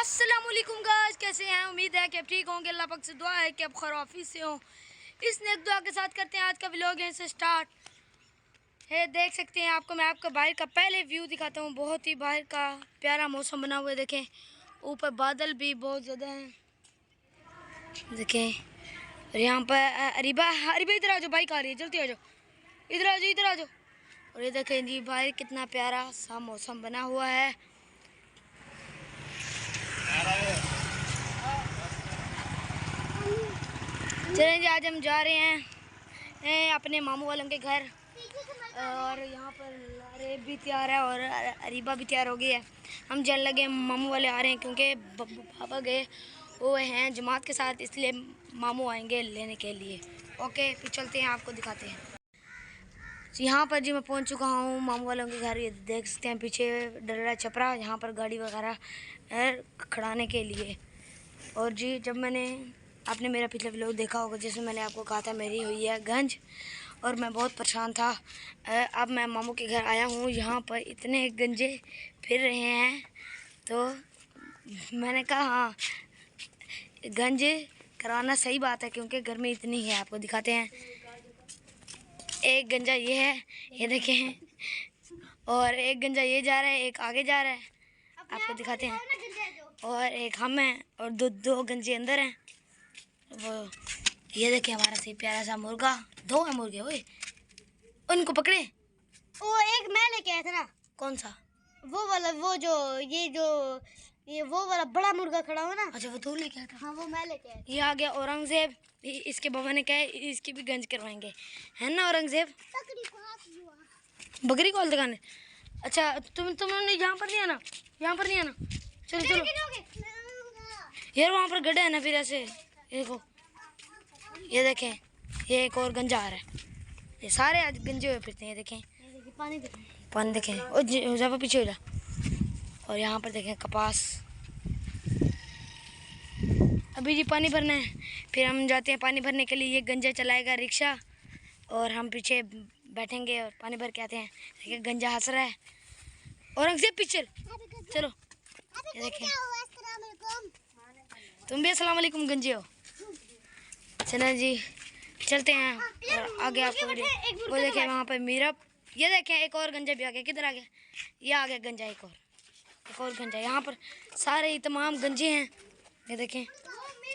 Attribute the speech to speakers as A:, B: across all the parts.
A: अस्सलाम वालेकुम गाइस, कैसे हैं? उम्मीद है कि आप ठीक होंगे। अल्लाह पाक से दुआ है कि आप खैर से हों। इस नेक दुआ के साथ करते हैं आज का व्लॉग यहीं से स्टार्ट है। देख सकते हैं मैं आपको बाहर का पहले व्यू दिखाता हूँ। बहुत ही बाहर का प्यारा मौसम बना हुआ है। देखें ऊपर बादल भी बहुत ज़्यादा हैं, देखें। और यहाँ पर अरीबा इधर आ जाओ, बाइक आ रही है, जल्दी आ जाओ, इधर आ जाओ, इधर आ जाओ। और ये देखें जी बाहर कितना प्यारा सा मौसम बना हुआ है। चलें जी, आज हम जा रहे हैं अपने मामू वालों के घर। और यहाँ पर अरेब भी तैयार है और अरीबा भी तैयार हो गई है। हम जाने लगे, मामू वाले आ रहे हैं क्योंकि पापा गए वो हैं जमात के साथ, इसलिए मामू आएंगे लेने के लिए। ओके फिर चलते हैं, आपको दिखाते हैं। यहाँ पर जी मैं पहुँच चुका हूँ मामू वालों के घर। ये देख सकते हैं पीछे डरा छपरा, यहाँ पर गाड़ी वगैरह खड़ाने के लिए। और जी जब आपने मेरा पिछला व्लॉग देखा होगा जिसमें मैंने आपको कहा था मेरी हुई है गंज और मैं बहुत परेशान था। अब मैं मामू के घर आया हूँ, यहाँ पर इतने गंजे फिर रहे हैं तो मैंने कहा हाँ गंज करवाना सही बात है क्योंकि गर्मी इतनी है। आपको दिखाते हैं, एक गंजा ये है, ये देखें, और एक गंजा ये जा रहा है, एक आगे जा रहा है, आपको दिखाते हैं। और एक हम हैं और दो गंजे अंदर हैं। वो ये देखें हमारा सही प्यारा सा मुर्गा, दो है मुर्गे। ओए उनको पकड़े।
B: वो एक मैं लेके आया था ना।
A: कौन सा?
B: वो वाला, ये वो वाला बड़ा मुर्गा खड़ा हो ना।
A: अच्छा वो तू लेके आया था?
B: हाँ वो मैं लेके आया।
A: ये आ गया औरंगजेब। इसके बाबा ने कहा इसकी भी गंज करवाएंगे, है ना औरंगजेब? बकरी को दिखाने। अच्छा तुमने यहाँ पर नहीं आना, यहाँ पर नहीं आना। चलो चलो यार, वहाँ पर गड्ढा है ना, फिर ऐसे देखो, ये देखें ये एक और गंजा आ रहा है। ये सारे आज गंजे हुए फिरते हैं। देखें पानी देखें, ओ जा पीछे हो जा। और यहाँ पर देखें कपास। अभी जी पानी भरना है, फिर हम जाते हैं पानी भरने के लिए। ये गंजा चलाएगा रिक्शा और हम पीछे बैठेंगे और पानी भर के आते हैं। देखिए गंजा हंस रहा है। औरंगजेब पीछे चलो। ये देखें तुम भी अस्सलाम वालेकुम गंजे हो। चलो जी चलते हैं और आगे आपको वीडियो। वो देखें वहाँ पर मीरब, ये देखें एक और गंजा भी आ गया। किधर आ गया? ये आ गया गंजा, एक और गंजा। यहाँ पर सारे तमाम गंजे हैं, ये देखें।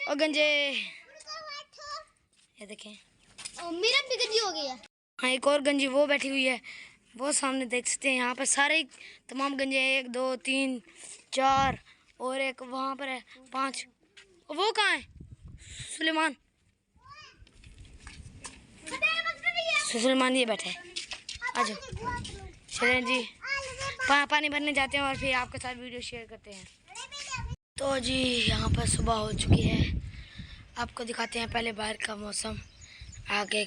A: और गंजे ये देखें,
B: मीरब भी गंजी हो गई है।
A: हाँ एक और गंजी वो बैठी हुई है, वो सामने देख सकते हैं। यहाँ पर सारे तमाम गंजे हैं, 1 2 3 4 और एक वहाँ पर है 5। वो कहाँ है? सुलेमान, सुलेमान ये बैठे हैं। आ जाओ चलें जी, पानी भरने जाते हैं और फिर आपके साथ वीडियो शेयर करते हैं। तो जी यहाँ पर सुबह हो चुकी है, आपको दिखाते हैं पहले बाहर का मौसम। आगे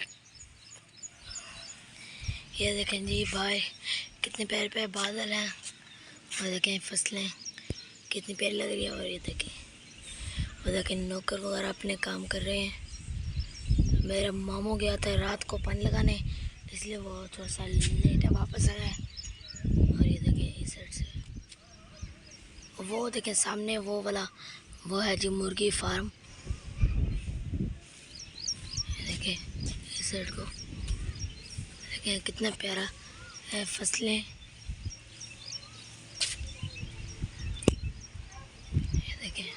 A: ये देखें जी बाहर कितने प्यारे प्यारे बादल हैं और देखें फसलें कितनी प्यारी लग रही है। और ये देखें नौकर वगैरह अपने काम कर रहे हैं। मेरा मामू गया था रात को पानी लगाने, इसलिए वो थोड़ा सा लेट वापस आया है। और ये देखें इस साइड से वो देखें सामने वो वाला वो है जी मुर्गी फार्म। देखें इस साइड को, देखें कितना प्यारा है फसलें। ये देखें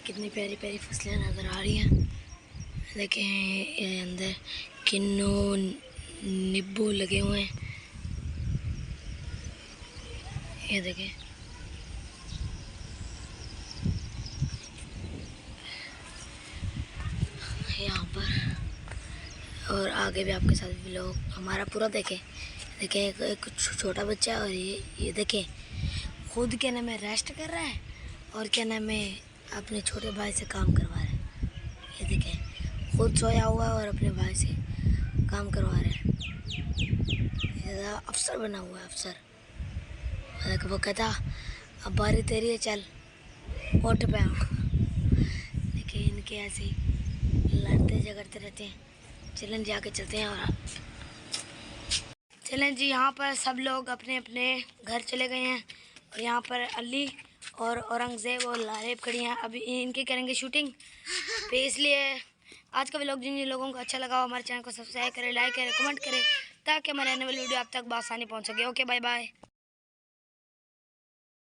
A: कितनी प्यारी प्यारी फसलें नज़र आ रही हैं। देखें ये अंदर किन्नू नींबू लगे हुए हैं। ये देखें यहाँ पर। और आगे भी आपके साथ व्लॉग हमारा पूरा देखें। एक छोटा बच्चा है और ये देखें खुद क्या नाम है रेस्ट कर रहा है और क्या नाम है अपने छोटे भाई से काम करवा रहा है। ये देखें खुद सोया हुआ है और अपने भाई से काम करवा रहा है। अफसर बना हुआ है, अफसर। वो कहता अब बारी तेरी है, चल ओट पे। देखिए इनके ऐसे लड़ते झगड़ते रहते हैं। चलें जाके चलते हैं। और चलें जी यहाँ पर सब लोग अपने अपने घर चले गए हैं और यहाँ पर अली और औरंगज़ेब और लारेब खड़ी हैं। अभी इनकी करेंगे शूटिंग पे, इसलिए आज का व्लॉग जिन लोगों को अच्छा लगा हो हमारे चैनल को सब्सक्राइब करें, लाइक करें, कमेंट करें, ताकि हमारे आने वाली वीडियो आप तक बआसानी पहुँच सके। Okay, bye bye.